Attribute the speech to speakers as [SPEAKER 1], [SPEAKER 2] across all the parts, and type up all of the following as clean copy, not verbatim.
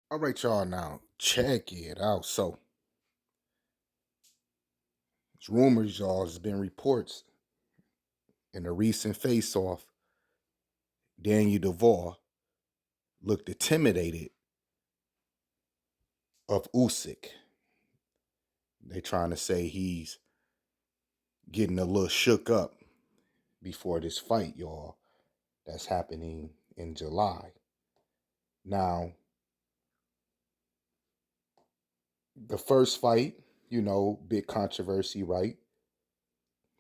[SPEAKER 1] All right, y'all. Now check it out. So, it's rumors, y'all. There's been reports in a recent face-off. Daniel Dubois looked intimidated of Usyk. They trying to say he's getting a little shook up before this fight, y'all. That's happening in July. Now, the first fight, big controversy, right?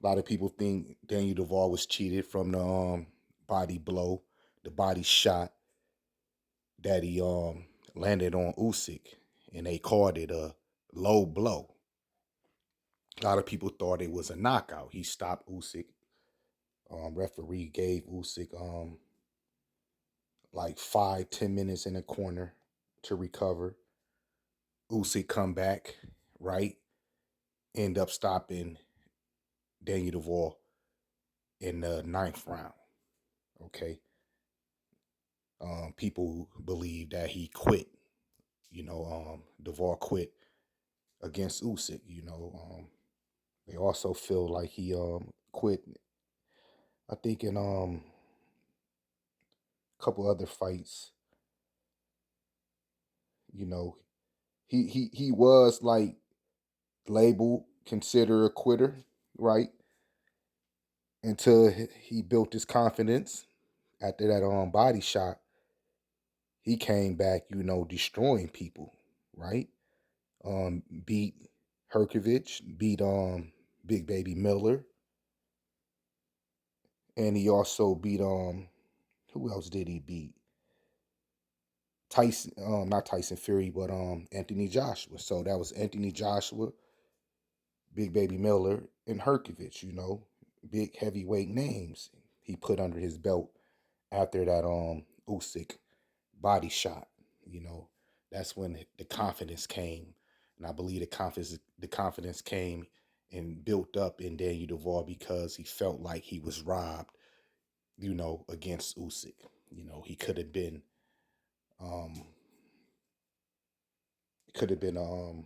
[SPEAKER 1] A lot of people think Daniel Duval was cheated from the body blow, the body shot that he landed on Usyk, and they called it a low blow. A lot of people thought it was a knockout. He stopped Usyk. Referee gave Usyk like 5-10 minutes in the corner to recover. Usyk come back, right? End up stopping Daniel Duval in the ninth round. Okay. People believe that he quit. Duval quit against Usyk. They also feel like he quit. I think in a couple other fights. You know, he was like labeled consider a quitter, right? Until he built his confidence after that body shot. He came back, destroying people, right? Beat Herkovich, beat Big Baby Miller, and he also beat who else did he beat? Tyson, not Tyson Fury, but Anthony Joshua. So that was Anthony Joshua, Big Baby Miller, and Herkovich. Big heavyweight names he put under his belt after that Usyk body shot. You know, that's when the confidence came, and I believe the confidence came and built up in Daniel Duval because he felt like he was robbed. Against Usyk. He um could have been I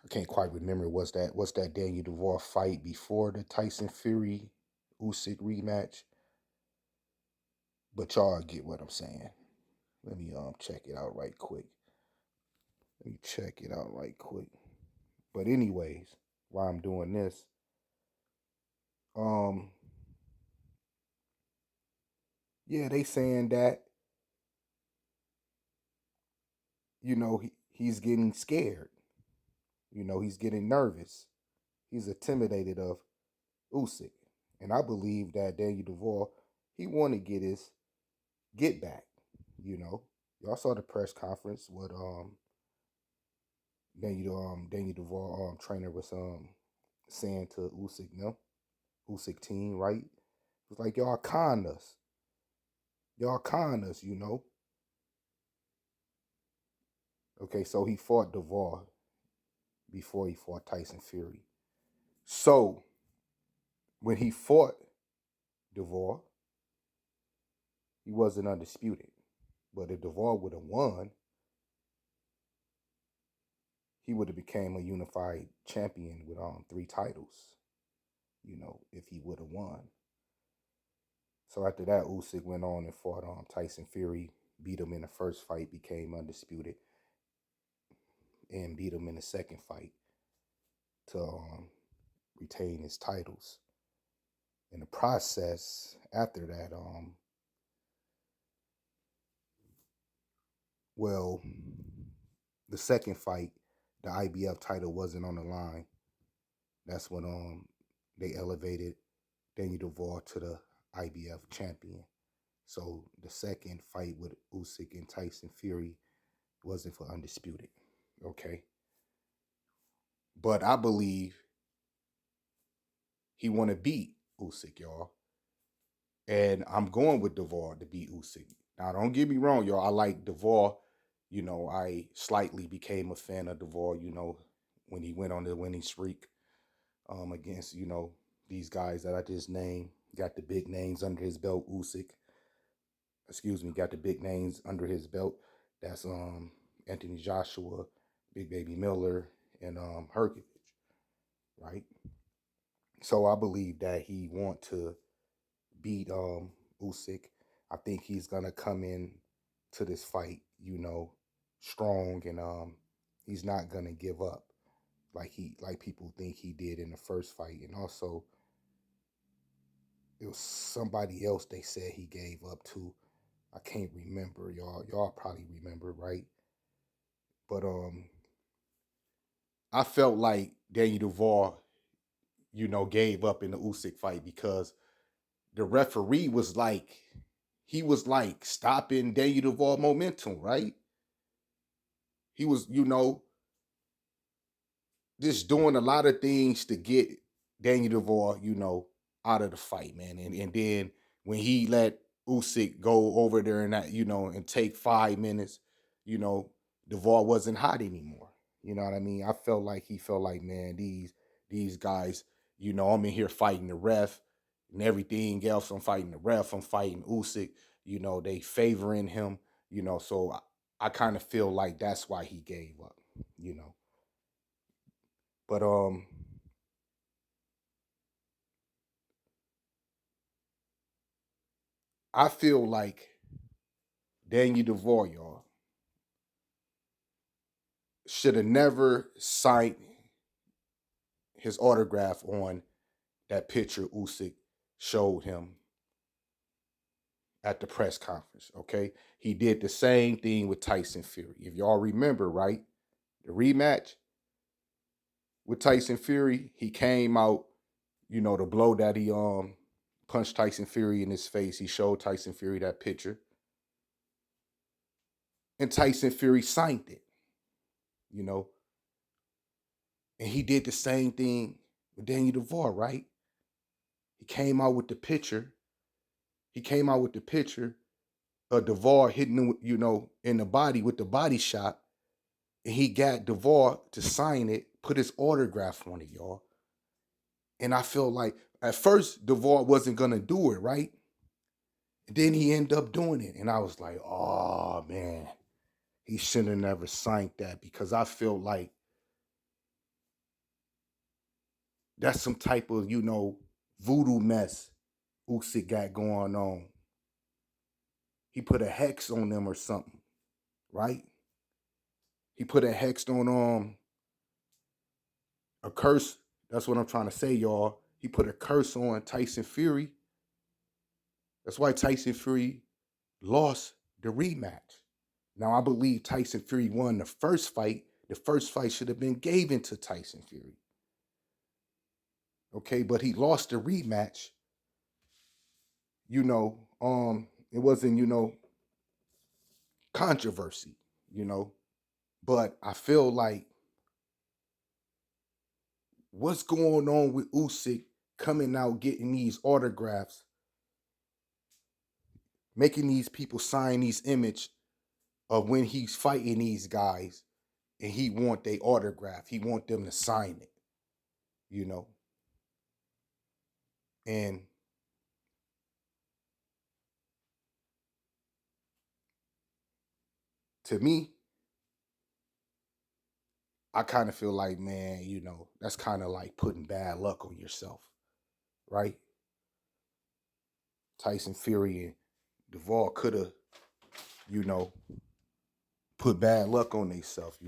[SPEAKER 1] can't quite remember what's that Daniel Duval fight before the Tyson Fury Usyk rematch, but y'all get what I'm saying. Let me check it out right quick. Let me check it out right quick. But anyways, while I'm doing this, um, yeah, they saying that he's getting scared. He's getting nervous. He's intimidated of Usyk, and I believe that Daniel Duval he want to get his get back. Y'all saw the press conference with Daniel Duval trainer was saying to Usyk, no, Usyk team, right? It was like y'all con us. Okay, so he fought Duval before he fought Tyson Fury. So when he fought Duval, he wasn't undisputed. But if Duval would have won, he would have became a unified champion with three titles. If he would have won. So after that, Usyk went on and fought Tyson Fury, beat him in the first fight, became undisputed, and beat him in the second fight to retain his titles. In the process, after that, well, the second fight, the IBF title wasn't on the line. That's when they elevated Daniel Duval to the IBF champion. So the second fight with Usyk and Tyson Fury wasn't for undisputed. Okay. But I believe he want to beat Usyk, y'all. And I'm going with Duval to beat Usyk. Now, don't get me wrong, y'all. I like Duval. I slightly became a fan of Duval, when he went on the winning streak against, these guys that I just named. Got the big names under his belt, Usyk. excuse me, got the big names under his belt. That's Anthony Joshua, Big Baby Miller, and Herkovich, right? So I believe that he want to beat Usyk. I think he's gonna come in to this fight, strong, and he's not gonna give up like people think he did in the first fight. And also it was somebody else they said he gave up to. I can't remember, y'all. Y'all probably remember, right? But I felt like Daniel Duval, gave up in the Usyk fight because the referee was like, he was like stopping Daniel Duval momentum, right? He was, just doing a lot of things to get Daniel Duval, out of the fight, man. And then when he let Usyk go over there and that, and take 5 minutes, you know, Duval wasn't hot anymore. You know what I mean? I felt like he felt like, man, these guys, I'm in here fighting the ref and everything else. I'm fighting the ref. I'm fighting Usyk. They favoring him. So I kind of feel like that's why he gave up. You know, but I feel like Daniel Duval, y'all, should have never signed his autograph on that picture Usyk showed him at the press conference. Okay, he did the same thing with Tyson Fury. If y'all remember, right, the rematch with Tyson Fury, he came out, the blow that he punched Tyson Fury in his face. He showed Tyson Fury that picture, and Tyson Fury signed it. You know, and he did the same thing with Daniel Duval, right? He came out with the picture. He came out with the picture of Duval hitting him, in the body with the body shot. And he got Duval to sign it, put his autograph on it, y'all. And I feel like at first Duval wasn't gonna do it, right? And then he ended up doing it. And I was like, oh man, he should have never signed that because I feel like that's some type of, voodoo mess Usyk got going on. He put a hex on them or something, right? He put a hex on a curse. That's what I'm trying to say, y'all. He put a curse on Tyson Fury. That's why Tyson Fury lost the rematch. Now I believe Tyson Fury won the first fight. The first fight should have been given to Tyson Fury. Okay, but he lost the rematch. It wasn't, controversy, you know. But I feel like what's going on with Usyk coming out getting these autographs, making these people sign these image of when he's fighting these guys and he want their autograph. He want them to sign it, you know. And to me, I kind of feel like, man, that's kind of like putting bad luck on yourself, right? Tyson Fury and Duvall could have, you know, put bad luck on themselves.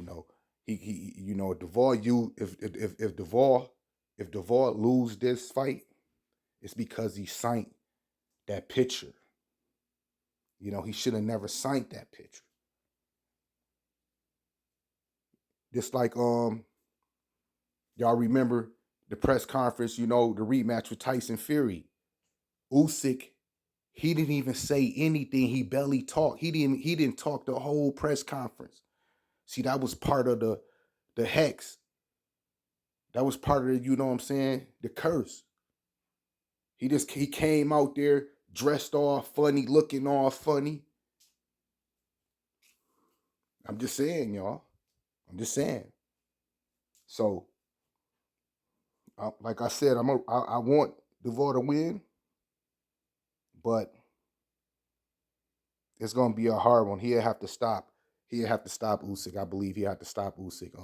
[SPEAKER 1] Duvall, if Duvall lose this fight, it's because he signed that picture. He should have never signed that picture. Just like y'all remember the press conference, the rematch with Tyson Fury. Usyk, he didn't even say anything. He barely talked. He didn't talk the whole press conference. See, that was part of the hex. That was part of the, you know what I'm saying, the curse. He came out there dressed all funny, looking all funny. I'm just saying, y'all. I'm just saying. So, like I said, I want Duval to win, but it's gonna be a hard one. He'll have to stop. He'll have to stop Usyk. I believe he had to stop Usyk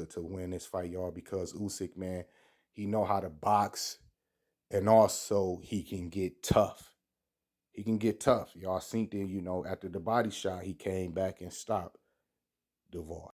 [SPEAKER 1] to win this fight, y'all, because Usyk, man, he know how to box, and also he can get tough. He can get tough. Y'all seen it, after the body shot, he came back and stopped Dubois.